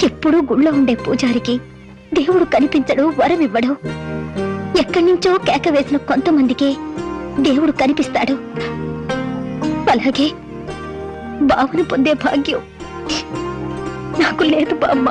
ఎప్పుడూ గుళ్ళో ఉండే పూజారికి దేవుడు కనిపించడు, వరం ఇవ్వడు. ఎక్కడి నుంచో కేక వేసిన కొంతమందికి దేవుడు కనిపిస్తాడు. అలాగే బావను పొందే భాగ్యం నాకు లేదు బామ్మ.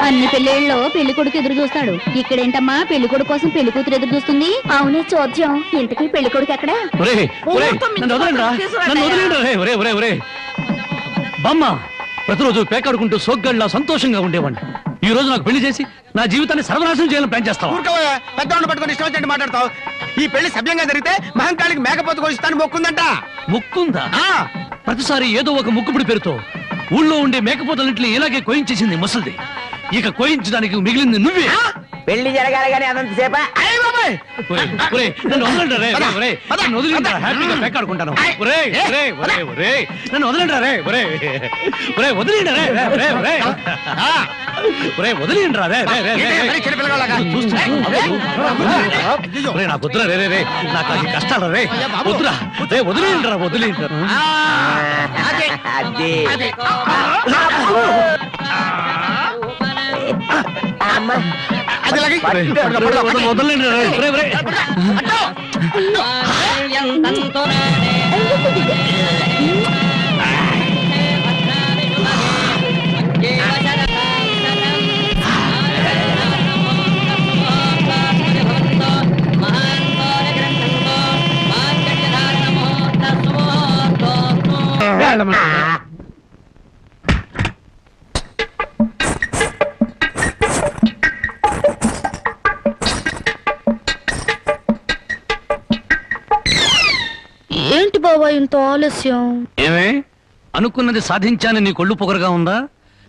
అన్ని పెళ్లిళ్ళలో పెళ్లి కొడుకు ఎదురు చూస్తాడు. ఇక్కడేంటమ్మా పెళ్లి కొడుకు కోసం పెళ్లి కూతురు ఎదురు చూస్తుంది? అవునే చోద్యం. ఇంతకీ పెళ్లి కొడుకు ఎక్కడ? బామ్మ, ప్రతిరోజు పేకాడుకుంటూ సోగ్గాడిలా సంతోషంగా ఉండేవాడిని. ఈ రోజు నాకు పెళ్లి చేసి నా జీవితాన్ని సర్వనాశనం చేయాలని ప్లాన్ చేస్తావు. పెద్దవాళ్ళు పట్టుకొని ఇష్టం వచ్చినట్టు మాట్లాడతావు. ఈ పెళ్లి సభ్యంగా జరిగితే మహంకాళికి మేకపోతు కొలిస్తాను మొక్కుందంట. ముక్కుందా? ప్రతిసారి ఏదో ఒక ముక్కుపుడి పేరుతో ఊళ్ళో ఉండే మేకపోతలన్నింటినీ ఇలాగే కోయించేసింది ముసలిది. ఇక కోయించడానికి మిగిలింది నువ్వే. పెళ్లి జరగాలి కానీ అదంతసేపా? నన్ను వదిలిండ్రా, హ్యాపీగా పేకాడుకుంటాను. నన్ను వదిలిండ్రా రే, వదిలిండ్రా రే. నాకు వద్దురా రే, నాకు అది కష్టాలు రే, వద్దురా రే, వదిలిండ్రా. ఏంటి బాబా ఇంత ఆలస్యం? ఏమే, అనుకున్నది సాధించాను నీ కొళ్ళు పొగరుగా ఉందా?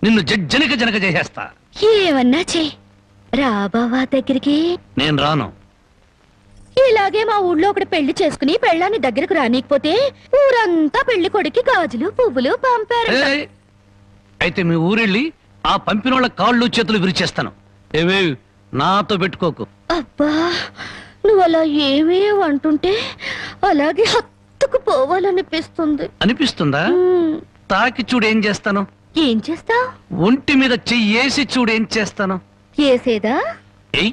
నిన్ను జనక చేసేస్తా. ఏమన్నా చే రా బావా దగ్గరికి. నేను రాను. ఇలాగే మా ఊళ్ళో ఒకటి పెళ్లి చేసుకుని పెళ్ళాన్ని దగ్గరకు రానికపోతే ఊరంతా పెళ్లి కొడుకి గాజులు పువ్వులు పంపారు. అయితే మీ ఊరెళ్ళి ఆ పంపినోళ్ళ కాళ్ళు చేతులు విరిచేస్తాను. ఏమే, నాతో పెట్టుకోకు. అబ్బా, నువ్వు అలా ఏమే అంటుంటే అలాగే హత్తుకు పోవాలనిపిస్తుంది. అనిపిస్తుందా? తాకి చూడు ఏం చేస్తాను. ఏం చేస్తావు? ఒంటి మీద చెయ్యేసి చూడు ఏం చేస్తాను. ఏసేదా? ఏయ్,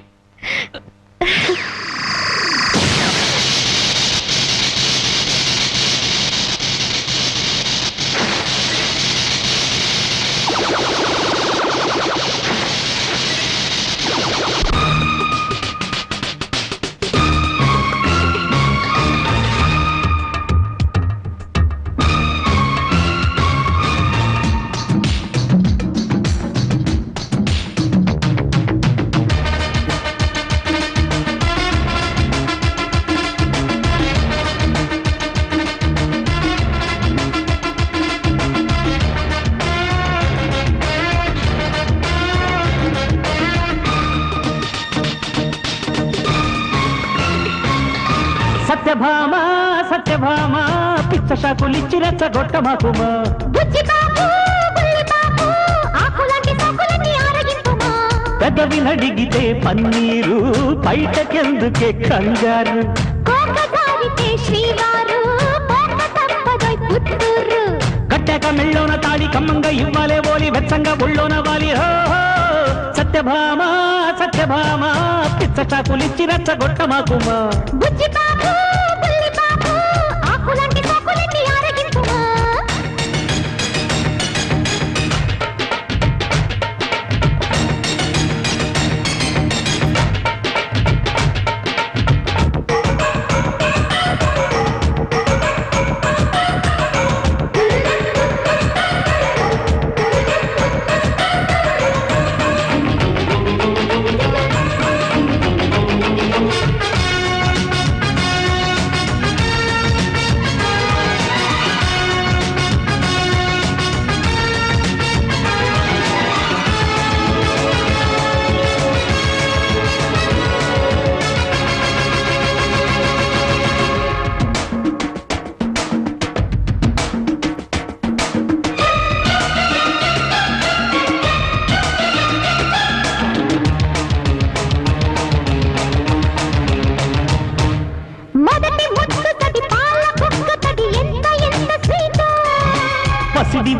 సత్యభామ పిచ్చ షాకులిచ్చి రెచ్చగొట్టమాకుమా. పెదవి నడిగితే పన్నీరు, బయటకెందుకే కంగారు. కట్టాక మెళ్ళోన తాడి కమ్మంగా ఇవ్వాలే ఓలి, వెచ్చంగా ఒళ్ళోన వాలి. సత్యభామ పిచ్చ చాకులిచ్చి రెచ్చగొట్టమాకుమా.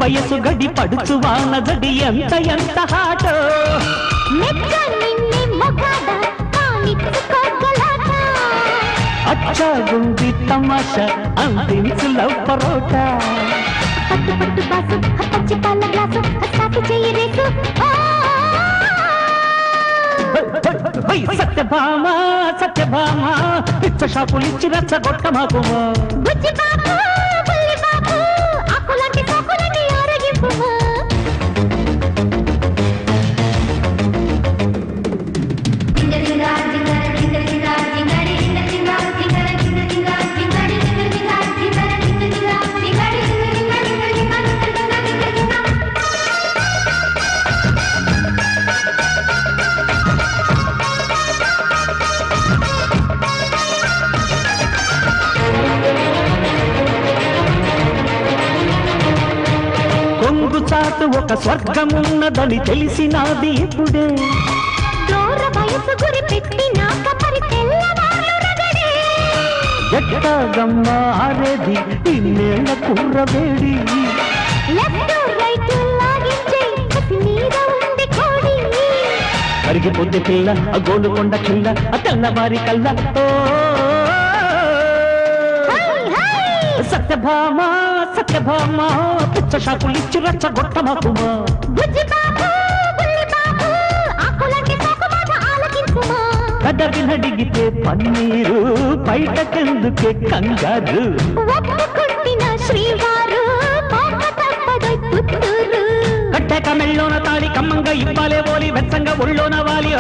వయసు గడి పడుచు వాన జడి ఎంత ఎంత హాటో అచ్చాగుంది తమాషా అందించు లవ్ పరోటా పట్టు పట్టు బాసు పచ్చి పాల గ్లాసు సాకి చెయ్యి రేసు సత్యభామ సత్యభామ పిచ్చ షాపులిచ్చి రచ్చగొట్ట మాకుమా బుజ్జి బాబు బుల్లి బాబు ఆకులంటి సోకులంటి ఆరగింపుమా చాటు ఒక స్వర్గమున్నదని తెలిసినాది ఇప్పుడే దూర వయసు గురి పెట్టినాక పరి తెల్లవార్లు రగడే ఎట్టగమ్మ ఆరేది ఇన్నేళ్ల కుర్రవేడి లెఫ్ట్ రైట్ లాగించే కసి మీద ఉంది కోడి కరిగిపోతే పిల్ల ఆ గోలుకొండ కిల్ల ఆ తెల్లవారి కల్ల సత్యభామ సత్యభామ పిచ్చ షాపులిచ్చి రచ్చగొట్ట మాకుమా బుజ్జి బాబు బుల్లి బాబు ఆకులంటి సోకుమాట ఆలకించుమా కదవి నడిగితే పన్నీరు బయటకెందుకే కంగారు ఒప్పుకుంటిన శ్రీవారు పోక తప్పదొయ్ పుత్తూరు కట్టెక మెళ్ళోన తాడి కమ్మంగా ఇవ్వాలే ఓలి వెచ్చంగా ఒళ్ళోన వాలి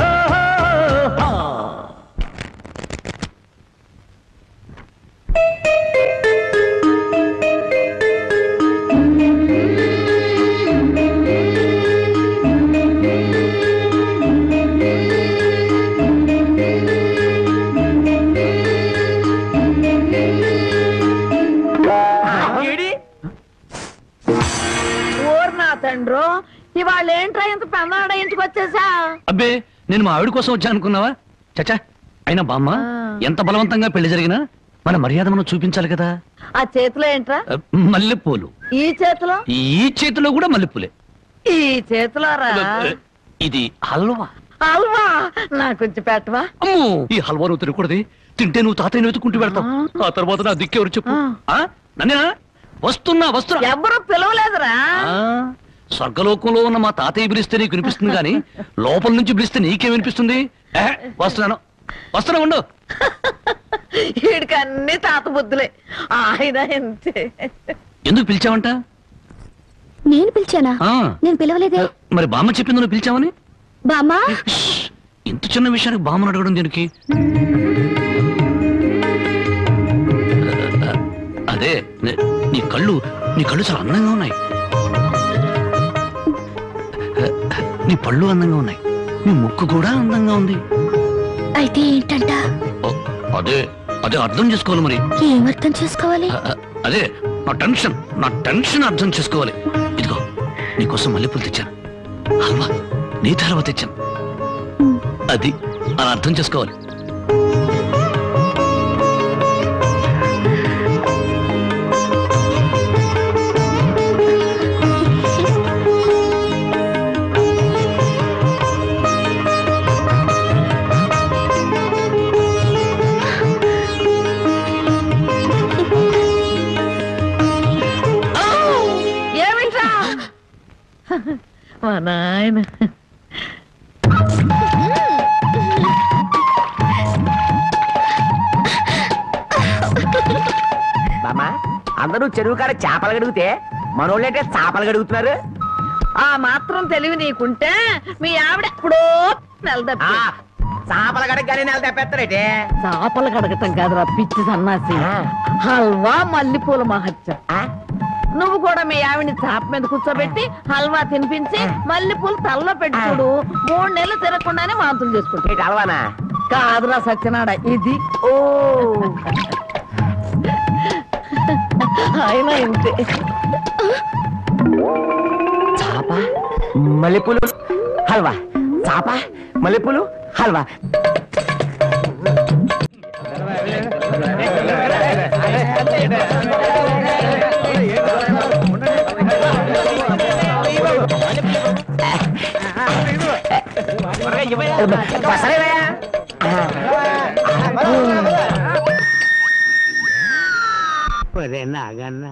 తండ్రో ఇవాళ ఏంట్రా ఇంత పెన్నాడ ఇంటికి వచ్చేసా అబ్బే నేను మా ఆవిడ కోసం వచ్చా అనుకున్నావా చచ్చా అయినా బామ్మ ఎంత బలవంతంగా పెళ్లి జరిగినా మన మర్యాద మనం చూపించాలి కదా ఆ చేతిలో ఏంట్రా మల్లెపూలు ఈ చేతిలో ఈ చేతిలో కూడా మల్లెపూలే ఈ చేతిలో రా ఇది హల్వా హల్వా నాకు కొంచెం పెట్టవా అమ్మో ఈ హల్వా నువ్వు తినకూడదు తింటే నువ్వు తాతయ్యను వెతుకుంటూ వెళ్తావు ఆ తర్వాత నా దిక్కెవరు చెప్పు నన్నేనా వస్తున్నా వస్తున్నా ఎవరు పిలవలేదురా స్వర్గలోకంలో ఉన్న మా తాతయ్య పిలిస్తే నీకు వినిపిస్తుంది కానీ లోపల నుంచి పిలిస్తే నీకేం వినిపిస్తుంది వస్తున్నాను వస్తున్నా ఉండు వీడికి అన్ని తాత బుద్ధులే ఆయన అంతే ఎందుకు పిలిచావంట నేను పిలిచానా నేను పిలవలేదే మరి బామ్మ చెప్పింది నువ్వు పిలిచావని బామ్మా ఇంత చిన్న విషయానికి బామ్మను అడగడం దీనికి అదే నీ కళ్ళు చాలా అందంగా ఉన్నాయి నీ పళ్ళు అందంగా ఉన్నాయి నీ ముక్కు కూడా అందంగా ఉంది అయితే ఏంటంట అదే అదే అర్థం చేసుకోవాలి మరి ఏం అర్థం చేసుకోవాలి అదే నా టెన్షన్ అర్థం చేసుకోవాలి ఇదిగో నీకోసం మల్లెపూలు తెచ్చాను హల్వా నీ హల్వా తెచ్చాను అది అలా అర్థం చేసుకోవాలి మా నాయన బామ్మా అందరూ చెరువు కాడ చేపలు గడిగితే మనోళ్ళంటే చేపలు గడుగుతున్నారు ఆ మాత్రం తెలివి నీకుంటే మీ ఆవిడ ఎప్పుడో నెలదప్పి చేపల గడగానే నెల తప్పేస్తారేటే చేపలు కడగటం కాదురా పిచ్చి సన్నాసి హల్వా మల్లెపూల మహత్యం నువ్వు కూడా మీ ఆవిడ్ని చాప మీద కూర్చోబెట్టి హల్వా తినిపించి మల్లెపూలు తల్లో పెట్టి చూడు 3 నెలలు తిరగకుండానే వాంతులు చేసుకుంటా హల్వానా కాదురా సత్యనాడ ఇది ఓ ఆయన ఇంతే చాప మల్లెపూలు హల్వా చాప మల్లెపూలు హల్వా ఒరే నాగన్న